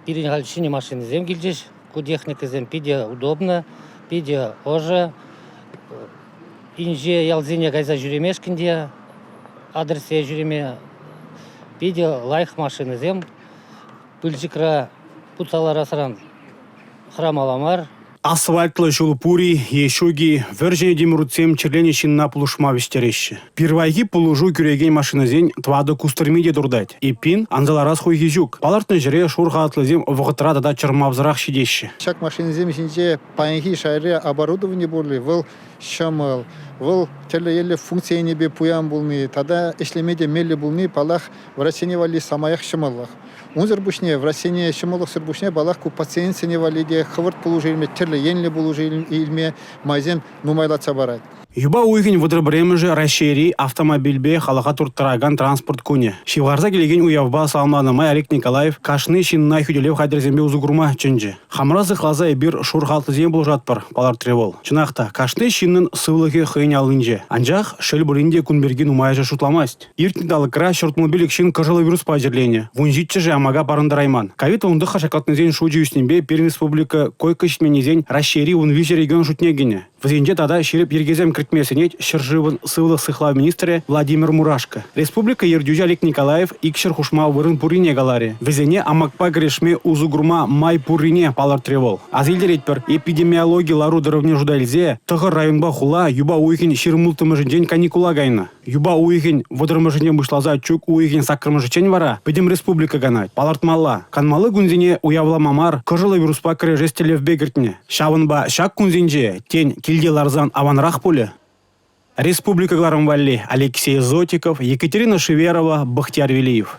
передней машины зем гильдиш, кудехника зем пиде удобно, пиде оже, инже ялзине гайза жүремешкинде, адресе жүреме, пиде лайх машины зем, пыльчикра пуцалар асыран храмаламар. Асфальтлы жол пури, ешуги, вержене демурутсем черленещин на пулушма вестерещи. Первайги пулужу күреген машиназен твады кустырмиде дурдать. И пин анзаларас хуйги жук. Палартны жире шурха атлызем вғытра да чырмавзырақ шидещи. Шак машиназем жинже паянги шайре оборудование були, выл шамыл, выл теле функция небе пуян булны, тада эшлемеде мелли булны, палах врачене вали самаях шамаллах. Унзер бушне, в России шамалах сыр бушне, балах ку пациентсене валиде, хаварт полужильме, теле енле полужильме, майзем нумайлаца барать. Юба уйген выдырбыремежі расшири автомобильбе халаға турттыраган транспорт көне. Шивғарза келеген уявба салманымай Олег Николаев кашны шиннай хүделев қадырзембе узугурма чынжы. Хамразы қлаза эбир шурхалты зем бұл жатпыр, палар тревол. Чынақта, кашны шиннын сывлығы хыйын алынже. Анжақ шел бірінде күнберген умайжа шутламасть. Иртнидалы кра шортмобилик шин кыжылы вирус пажерлене. Вунжитчы же амага парындарайман. Ковид онды хашакатны зен шуджи үснембе Пермь республика койка шитменезен расшири унвиже регион шутнегене. Взенде тада шереп ергезем критмесенет шыржывын сывлық сыхла министре Владимир Мурашко. Республика ердюжа Олег Николаев икшер хушма вырын пурине галаре. Везене амакпа грешме узугурма май пурине палар тревол. Азилдеретпер эпидемиология лару дырывне жудальзе тығыр районба хула юба уйхин ширмултымыжын день каникула гайна. Юба уйхин водырмыжыне вышлаза чук уйхин сакрмыжычен вара. Бедем республика ганать. Палартмалла. Канмалы гунзине уявла мамар кыжылы вируспа кірі жестелев бегертне. Шавынба шак кунзинже тень килде ларзан аванрах поле. Республика Гларамвалли, Алексей Зотиков, Екатерина Шеверова, Бахтияр Велиев.